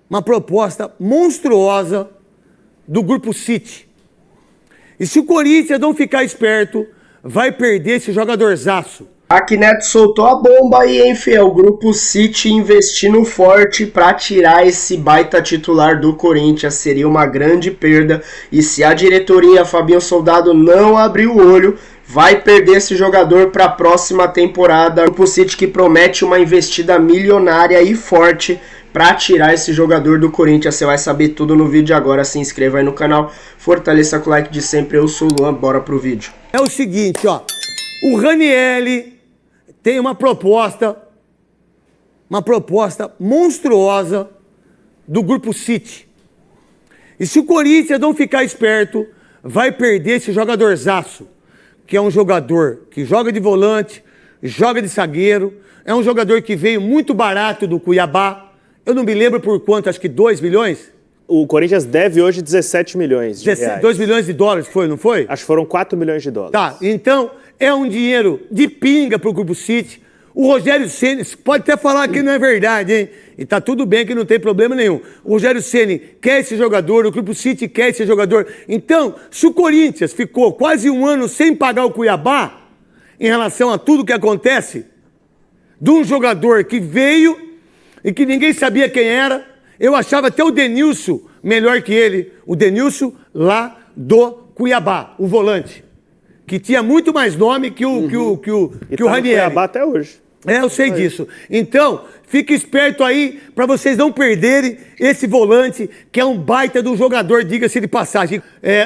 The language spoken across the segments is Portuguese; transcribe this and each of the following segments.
uma proposta monstruosa do Grupo City. E se o Corinthians não ficar esperto, vai perder esse jogadorzaço. Aqui Neto soltou a bomba aí, hein, Fê? O Grupo City investindo forte pra tirar esse baita titular do Corinthians. Seria uma grande perda. E se a diretoria, Fabinho Soldado, não abrir o olho, vai perder esse jogador para a próxima temporada. O Grupo City que promete uma investida milionária e forte para tirar esse jogador do Corinthians. Você vai saber tudo no vídeo agora. Se inscreva aí no canal, fortaleça com o like de sempre. Eu sou o Luan, bora pro vídeo. É o seguinte, ó. O Ranieri tem uma proposta monstruosa do Grupo City. E se o Corinthians não ficar esperto, vai perder esse jogadorzaço, que é um jogador que joga de volante, joga de zagueiro, é um jogador que veio muito barato do Cuiabá. Eu não me lembro por quanto, acho que 2 milhões? O Corinthians deve hoje 17 milhões de reais. 2 milhões de dólares, foi, não foi? Acho que foram 4 milhões de dólares. Tá, então é um dinheiro de pinga pro Grupo City. O Rogério Ceni pode até falar que não é verdade, hein? E tá tudo bem que não tem problema nenhum. O Rogério Ceni quer esse jogador, o Grupo City quer esse jogador. Então, se o Corinthians ficou quase um ano sem pagar o Cuiabá, em relação a tudo que acontece, de um jogador que veio e que ninguém sabia quem era, eu achava até o Denilson melhor que ele. O Denilson lá do Cuiabá, o volante, que tinha muito mais nome que o Ranieri. Cuiabá até hoje. É, eu sei disso. Então, fique esperto aí para vocês não perderem esse volante, que é um baita do jogador, diga-se de passagem.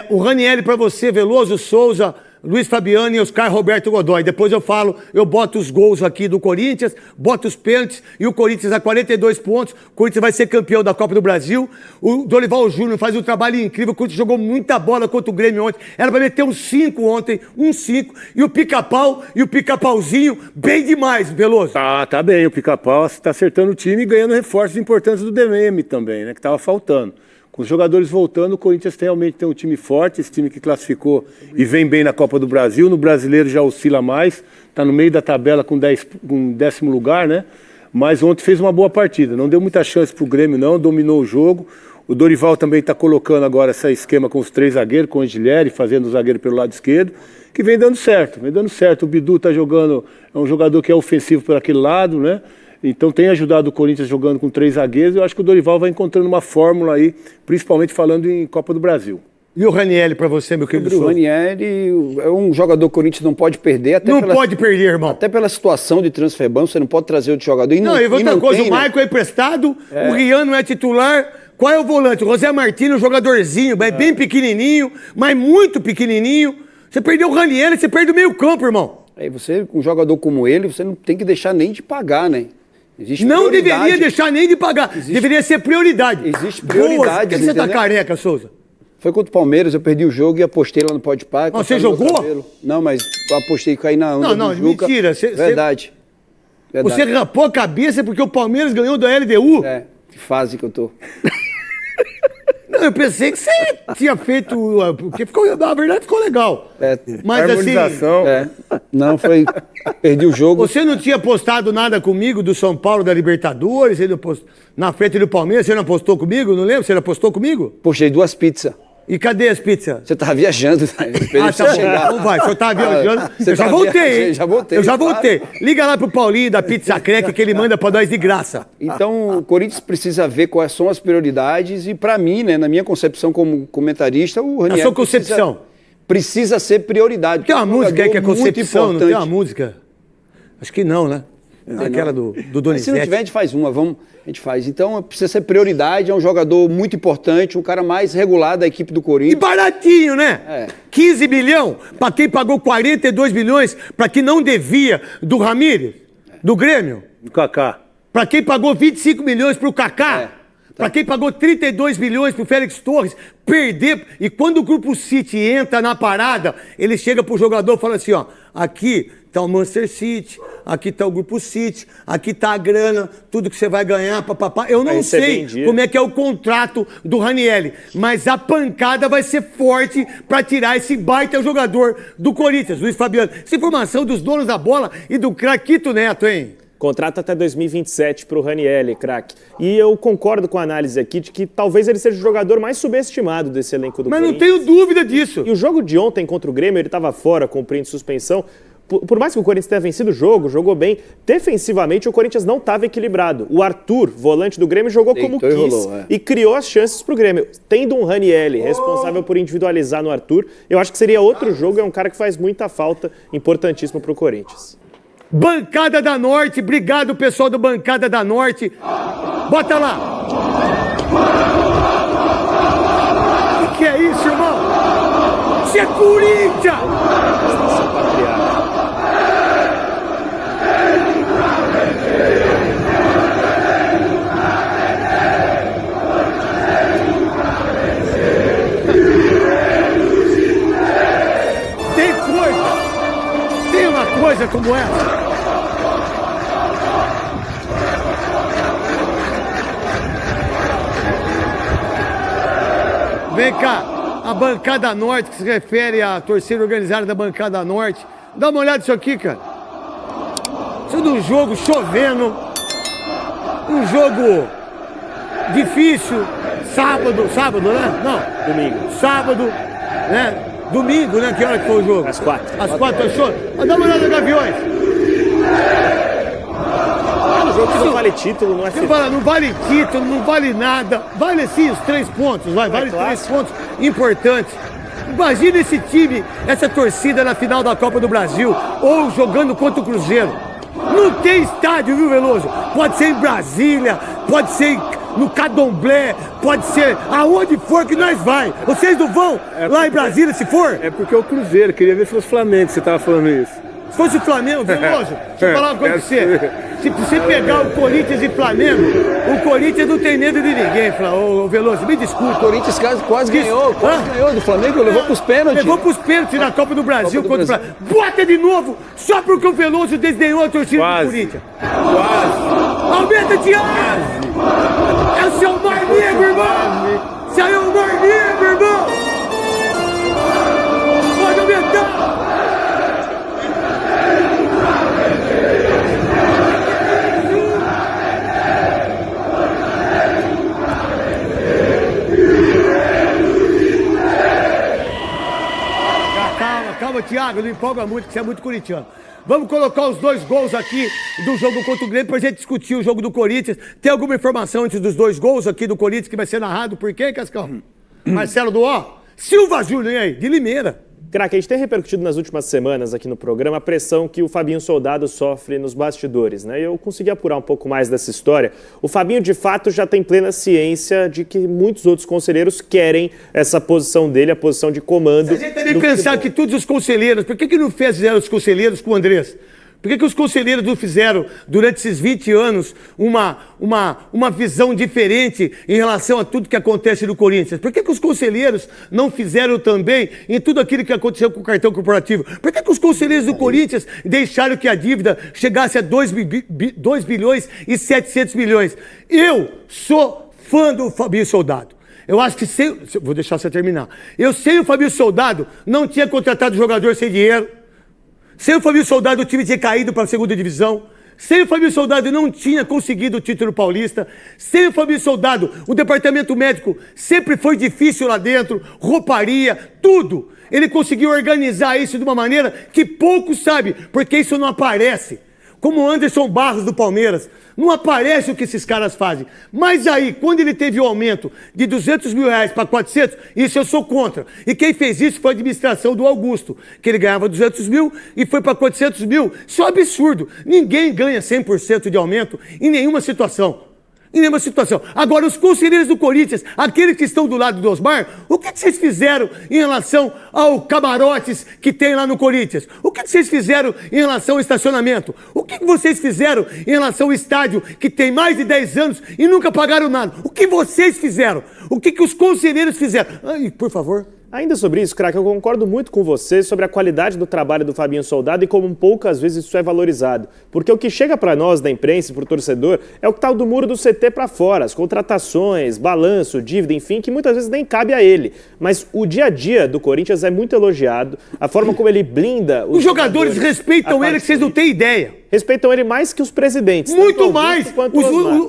O Ranieri para você, Veloso, Souza, Luiz Fabiano e Oscar Roberto Godoy. Depois eu falo, eu boto os gols aqui do Corinthians, boto os pênaltis e o Corinthians a 42 pontos. O Corinthians vai ser campeão da Copa do Brasil. O Dorival Júnior faz um trabalho incrível. O Corinthians jogou muita bola contra o Grêmio ontem. Era para meter um 5 ontem, um 5. E o Pica-Pau e o Pica-Pauzinho, bem demais, Veloso. Tá bem. O Pica-Pau está acertando o time e ganhando reforços importantes do DM também, né? Que estava faltando. Com os jogadores voltando, o Corinthians realmente tem um time forte, esse time que classificou e vem bem na Copa do Brasil. No Brasileiro já oscila mais, está no meio da tabela com 10º lugar, né? Mas ontem fez uma boa partida, não deu muita chance para o Grêmio não, dominou o jogo. O Dorival também está colocando agora esse esquema com os 3 zagueiros, com o Angileri, fazendo o zagueiro pelo lado esquerdo, que vem dando certo, O Bidu está jogando, é um jogador que é ofensivo por aquele lado, né? Então tem ajudado o Corinthians jogando com 3 zagueiros. Eu acho que o Dorival vai encontrando uma fórmula aí, principalmente falando em Copa do Brasil. E o Ranieri para você, meu querido? O Ranieri é um jogador que o Corinthians não pode perder. Até não pode perder, irmão. Até pela situação de transfer-ban, você não pode trazer outro jogador. E outra coisa, o Maicon é emprestado, o Rian não é titular. Qual é o volante? O José Martins, um jogadorzinho, bem pequenininho, mas muito pequenininho. Você perdeu o Ranieri, você perde o meio campo, irmão. Aí você, com um jogador como ele, você não tem que deixar nem de pagar, né? Não deveria deixar nem de pagar. Deveria ser prioridade. Existe prioridade. Por que você tá careca, Souza? Foi contra o Palmeiras, eu perdi o jogo e apostei lá no Podpah. Você jogou? Não, mas eu apostei que caí na onda do Juca. Mentira. Verdade. Você rapou a cabeça porque o Palmeiras ganhou da LDU? Que fase que eu tô. Não, eu pensei que você tinha feito... Porque na verdade ficou legal. Mas harmonização. Não, foi... Perdi o jogo. Você não tinha postado nada comigo do São Paulo, da Libertadores? Na frente do Palmeiras, você não apostou comigo? Não lembro? Você não apostou comigo? Postei 2 pizzas. E cadê as pizzas? Você tava viajando. Tá bom. Não vai, se eu tava viajando... Eu já voltei, hein? Eu já voltei. Liga lá pro Paulinho da Pizza Crack que ele manda pra nós de graça. Então, o Corinthians precisa ver quais são as prioridades e pra mim, né, na minha concepção como comentarista, o Ranieri... A sua concepção? Precisa ser prioridade. Tem uma música aí que é concepção, não tem uma música? Acho que não, né? Aquela do Donizete. Se não tiver, a gente faz uma, a gente faz. Então, precisa ser prioridade, é um jogador muito importante, um cara mais regular da equipe do Corinthians. E baratinho, né? 15 milhões para quem pagou 42 milhões para quem não devia do Ramírez, do Grêmio. Do Kaká. Para quem pagou 25 milhões pro Kaká. Para quem pagou 32 milhões pro Félix Torres, perder. E quando o Grupo City entra na parada, ele chega pro jogador e fala assim, ó, aqui tá o Manchester City, aqui tá o Grupo City, aqui tá a grana, tudo que você vai ganhar, papapá. Eu não sei como é que é o contrato do Ranieri, mas a pancada vai ser forte para tirar esse baita jogador do Corinthians, Luiz Fabiano. Essa informação dos donos da bola e do Craquito Neto, hein? Contrato até 2027 para o Ranieri, craque. E eu concordo com a análise aqui de que talvez ele seja o jogador mais subestimado desse elenco do Corinthians. Mas não tenho dúvida disso. E o jogo de ontem contra o Grêmio, ele estava fora, cumprindo suspensão. Por mais que o Corinthians tenha vencido o jogo, jogou bem, defensivamente o Corinthians não estava equilibrado. O Arthur, volante do Grêmio, jogou como quis e criou as chances para o Grêmio. Tendo um Ranieri responsável por individualizar no Arthur, eu acho que seria outro jogo, é um cara que faz muita falta, importantíssimo para o Corinthians. Bancada da Norte, obrigado pessoal do Bancada da Norte. Bota lá. O que é isso, irmão? Isso é Corinthians! Tem uma coisa como essa. Vem cá, a Bancada Norte, que se refere à torcida organizada da Bancada Norte. Dá uma olhada nisso aqui, cara. Isso é de um jogo chovendo, um jogo difícil, sábado, né? Não. Domingo. Sábado, né? Domingo, né? Que hora que foi o jogo? Às 4. Às 4 achou? Dá uma olhada no Gaviões. O jogo que não vale título, não é Você fala, não vale título, não vale nada. Vale sim os 3 pontos, vale 3 pontos importantes. Imagina esse time, essa torcida na final da Copa do Brasil, ou jogando contra o Cruzeiro. Não tem estádio, viu, Veloso? Pode ser em Brasília, pode ser no Candomblé, pode ser aonde for que nós vai. Vocês não vão lá em Brasília, se for? É porque é o Cruzeiro, queria ver se fosse Flamengo, você tava falando isso. Se fosse o Flamengo, Veloso, deixa eu falar uma coisa pra você. Se você pegar o Corinthians e Flamengo, o Corinthians não tem medo de ninguém, ô Veloso, me desculpa. O Corinthians quase ganhou do Flamengo, levou pros pênaltis. Levou pros pênaltis na Copa do Brasil contra o Flamengo. Bota de novo, só porque o Veloso desdenhou a torcida do Corinthians. Quase. Aumenta, Thiago! É o seu Mar Negro, irmão! Saiu o Mar Negro, irmão! Pode aumentar! Calma, Thiago, não empolga muito, que você é muito corintiano. Vamos colocar os 2 gols aqui do jogo contra o Grêmio pra gente discutir o jogo do Corinthians. Tem alguma informação antes dos 2 gols aqui do Corinthians que vai ser narrado por quem, Cascão? Marcelo Duó? Silva Júnior, e aí? De Limeira. Craque, a gente tem repercutido nas últimas semanas aqui no programa a pressão que o Fabinho Soldado sofre nos bastidores, né? E eu consegui apurar um pouco mais dessa história. O Fabinho, de fato, já tem plena ciência de que muitos outros conselheiros querem essa posição dele, a posição de comando. A gente também pensar que todos os conselheiros, por que não fizeram os conselheiros com o Andrés? Por que os conselheiros não fizeram, durante esses 20 anos, uma visão diferente em relação a tudo que acontece no Corinthians? Por que os conselheiros não fizeram também em tudo aquilo que aconteceu com o cartão corporativo? Por que os conselheiros do Corinthians deixaram que a dívida chegasse a 2 bilhões e 700 milhões? Eu sou fã do Fabinho Soldado. Eu acho que vou deixar você terminar. Eu sei o Fabinho Soldado não tinha contratado jogador sem dinheiro. Sem o Fabinho Soldado, o time tinha caído para a segunda divisão. Sem o Fabinho Soldado, não tinha conseguido o título paulista. Sem o Fabinho Soldado, o departamento médico sempre foi difícil lá dentro. Rouparia, tudo. Ele conseguiu organizar isso de uma maneira que poucos sabem, porque isso não aparece. Como o Anderson Barros do Palmeiras. Não aparece o que esses caras fazem. Mas aí, quando ele teve o aumento de 200 mil reais para 400, isso eu sou contra. E quem fez isso foi a administração do Augusto, que ele ganhava 200 mil e foi para 400 mil. Isso é um absurdo. Ninguém ganha 100% de aumento em nenhuma situação. Em nenhuma situação. Agora, os conselheiros do Corinthians, aqueles que estão do lado do Osmar, o que vocês fizeram em relação ao camarotes que tem lá no Corinthians? O que vocês fizeram em relação ao estacionamento? O que vocês fizeram em relação ao estádio que tem mais de 10 anos e nunca pagaram nada? O que vocês fizeram? O que os conselheiros fizeram? Ai, por favor. Ainda sobre isso, craque, eu concordo muito com você sobre a qualidade do trabalho do Fabinho Soldado e como poucas vezes isso é valorizado. Porque o que chega para nós da imprensa e para o torcedor é o tal do muro do CT para fora, as contratações, balanço, dívida, enfim, que muitas vezes nem cabe a ele. Mas o dia a dia do Corinthians é muito elogiado, a forma como ele blinda... Os jogadores respeitam ele que vocês não têm ideia. Respeitam ele mais que os presidentes. Muito mais.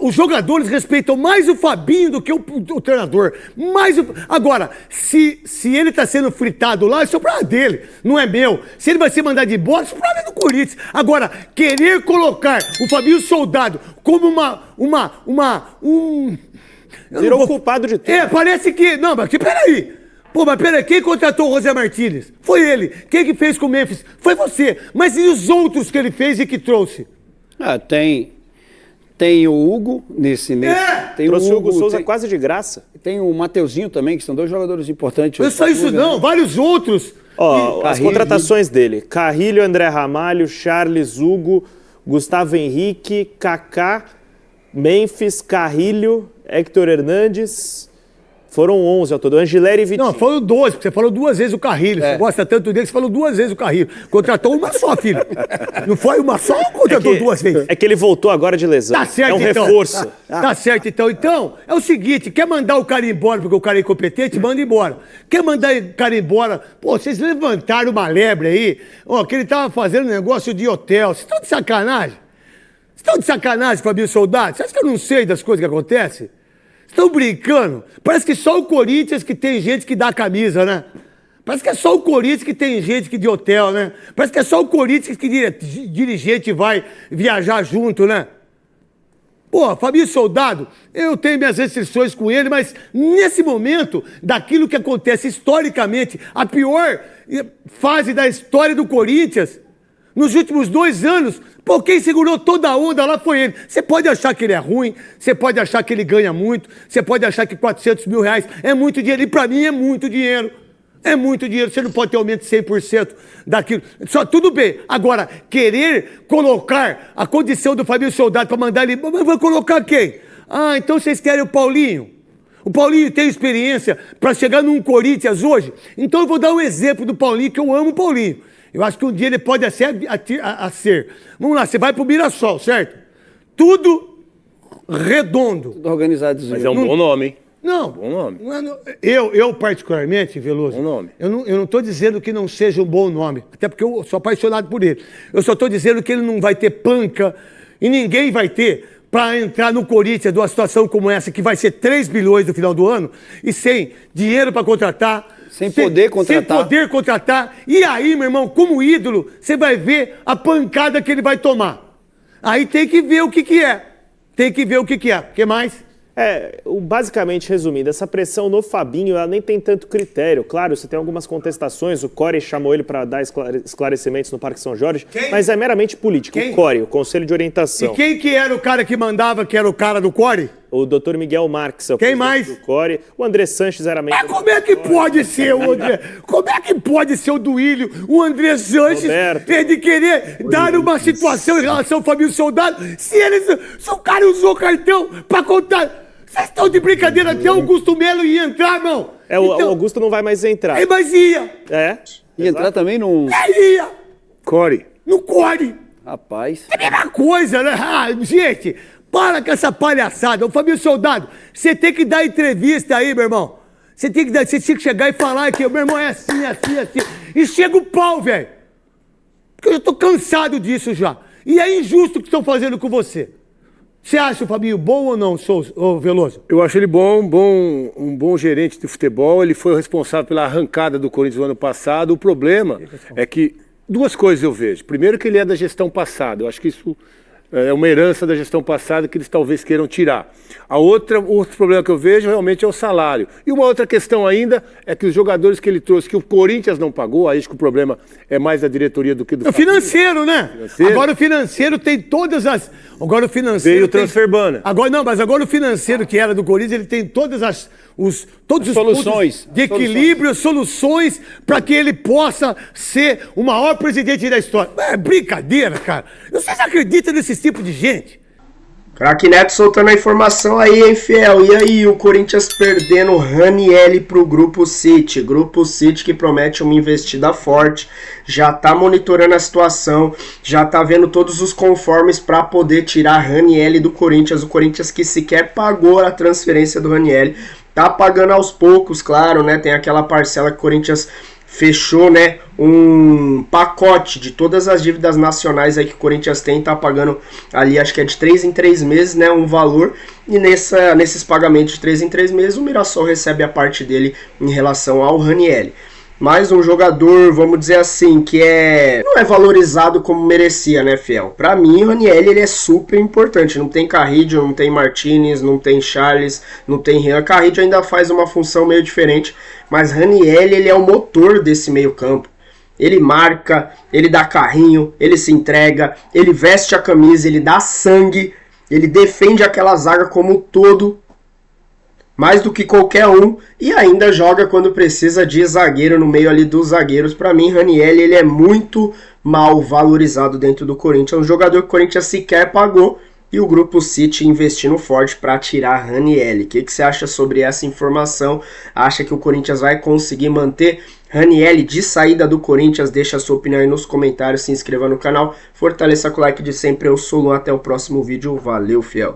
Os jogadores respeitam mais o Fabinho do que o treinador. Agora, se ele tá sendo fritado lá, isso é o problema dele, não é meu. Se ele vai ser mandado embora, isso é o problema do Corinthians. Agora, querer colocar o Fabinho Soldado como Virou culpado de tudo. Parece que... Não, mas peraí. Pô, mas peraí, quem contratou o José Martínez? Foi ele. Quem que fez com o Memphis? Foi você. Mas e os outros que ele fez e que trouxe? Tem o Hugo nesse... Trouxe o Hugo Souza quase de graça. Tem o Mateuzinho também, que são 2 jogadores importantes. Não é só isso não, vários outros. As contratações dele. Carrilho, André Ramalho, Charles, Hugo, Gustavo Henrique, Kaká, Memphis, Carrilho, Héctor Hernandes... Foram 11 ao todo. Angileri e Vitinho. Não, foram 12, porque você falou 2 vezes o Carrilho. Você gosta tanto dele que você falou 2 vezes o Carrilho. Contratou uma só, filho. Não foi uma só ou contratou 2 vezes? É que ele voltou agora de lesão. Tá certo, então. Reforço. Tá certo, então. Então, é o seguinte, quer mandar o cara embora porque o cara é incompetente, manda embora. Quer mandar o cara embora... Pô, vocês levantaram uma lebre aí, que ele tava fazendo negócio de hotel. Vocês estão de sacanagem? Vocês estão de sacanagem, Fabinho Soldado? Você acha que eu não sei das coisas que acontecem? Estão brincando? Parece que só o Corinthians que tem gente que dá a camisa, né? Parece que é só o Corinthians que tem gente que de hotel, né? Parece que é só o Corinthians que dirigente vai viajar junto, né? Pô, Fabinho Soldado, eu tenho minhas restrições com ele, mas nesse momento, daquilo que acontece historicamente, a pior fase da história do Corinthians, nos últimos 2 anos, pô, quem segurou toda a onda lá foi ele. Você pode achar que ele é ruim, você pode achar que ele ganha muito, você pode achar que 400 mil reais é muito dinheiro, e pra mim é muito dinheiro. É muito dinheiro, você não pode ter aumento de 100% daquilo. Só tudo bem. Agora, querer colocar a condição do Fabinho Soldado pra mandar ele... Mas vai colocar quem? Então vocês querem o Paulinho? O Paulinho tem experiência pra chegar num Corinthians hoje? Então eu vou dar um exemplo do Paulinho, que eu amo o Paulinho. Eu acho que um dia ele pode ser. Vamos lá, você vai pro Mirassol, certo? Tudo redondo. Tudo organizado. Mas é um bom nome, hein? Não. Bom nome. Eu particularmente, Veloso, bom nome. Eu não estou dizendo que não seja um bom nome, até porque eu sou apaixonado por ele. Eu só estou dizendo que ele não vai ter panca, e ninguém vai ter, para entrar no Corinthians numa situação como essa, que vai ser 3 bilhões no final do ano, e sem dinheiro para contratar. Sem poder contratar. E aí, meu irmão, como ídolo, você vai ver a pancada que ele vai tomar. Aí tem que ver o que é. Tem que ver o que é. O que mais? Basicamente, resumindo, essa pressão no Fabinho, ela nem tem tanto critério. Claro, você tem algumas contestações, o Core chamou ele para dar esclarecimentos no Parque São Jorge, mas é meramente político. O Core, o Conselho de Orientação. E quem que era o cara que mandava, que era o cara do Core? O Dr. Miguel Marques. Quem mais? Do Core. O André Sanches era membro. Como é que pode ser o André? Como é que pode ser o Duílio, o André Sanches, de querer dar uma situação em relação ao Fabinho Soldado, se o cara usou cartão para contar... Vocês estão de brincadeira, até o Augusto Melo ia entrar, irmão. O Augusto não vai mais entrar. Mas ia. Ia entrar também no... Ia. Core. No Core. Rapaz. É a mesma coisa, né? Gente, para com essa palhaçada. Ô, Fabinho Soldado, você tem que dar entrevista aí, meu irmão. Você tinha que chegar e falar que o meu irmão é assim. E chega o pau, velho. Porque eu já tô cansado disso já. E é injusto o que estão fazendo com você. Você acha o Fabinho bom ou não, Veloso? Eu acho ele um bom gerente de futebol. Ele foi o responsável pela arrancada do Corinthians no ano passado. O problema é que 2 coisas eu vejo. Primeiro, que ele é da gestão passada. Eu acho que isso é uma herança da gestão passada que eles talvez queiram tirar. Outro problema que eu vejo realmente é o salário. E uma outra questão ainda é que os jogadores que ele trouxe, que o Corinthians não pagou, aí acho que o problema é mais da diretoria do que do financeiro, né? Agora o financeiro tem todas as... Agora o financeiro veio o transferbana. Agora o financeiro que era do Corinthians, ele tem todas os soluções de equilíbrio, soluções para que ele possa ser o maior presidente da história. É brincadeira, cara. Vocês acreditam nesse tipo de gente? Craque Neto soltando a informação aí, hein, fiel? E aí, o Corinthians perdendo o Ranieri pro Grupo City. Grupo City que promete uma investida forte. Já tá monitorando a situação. Já tá vendo todos os conformes para poder tirar Ranieri do Corinthians. O Corinthians que sequer pagou a transferência do Ranieri. Tá pagando aos poucos, claro, né? Tem aquela parcela que o Corinthians fechou, né, um pacote de todas as dívidas nacionais aí que o Corinthians tem, tá pagando ali, acho que é de 3 em 3 meses, né, um valor, e nesses pagamentos de 3 em 3 meses o Mirassol recebe a parte dele em relação ao Ranieri. Mais um jogador, vamos dizer assim, que não é valorizado como merecia, né, Fiel? Pra mim, o Ranieri, ele é super importante. Não tem Carrillo, não tem Martinez, não tem Charles, não tem Rian. Carrillo ainda faz uma função meio diferente, mas Ranieri, ele é o motor desse meio campo. Ele marca, ele dá carrinho, ele se entrega, ele veste a camisa, ele dá sangue, ele defende aquela zaga como um todo, mais do que qualquer um, e ainda joga quando precisa de zagueiro no meio ali dos zagueiros. Para mim, Ranieri, ele é muito mal valorizado dentro do Corinthians. É um jogador que o Corinthians sequer pagou e o Grupo City investindo forte para tirar Ranieri. O que você acha sobre essa informação? Acha que o Corinthians vai conseguir manter Ranieri de saída do Corinthians? Deixa a sua opinião aí nos comentários, se inscreva no canal, fortaleça com o like de sempre. Eu sou o Luan, até o próximo vídeo. Valeu, fiel!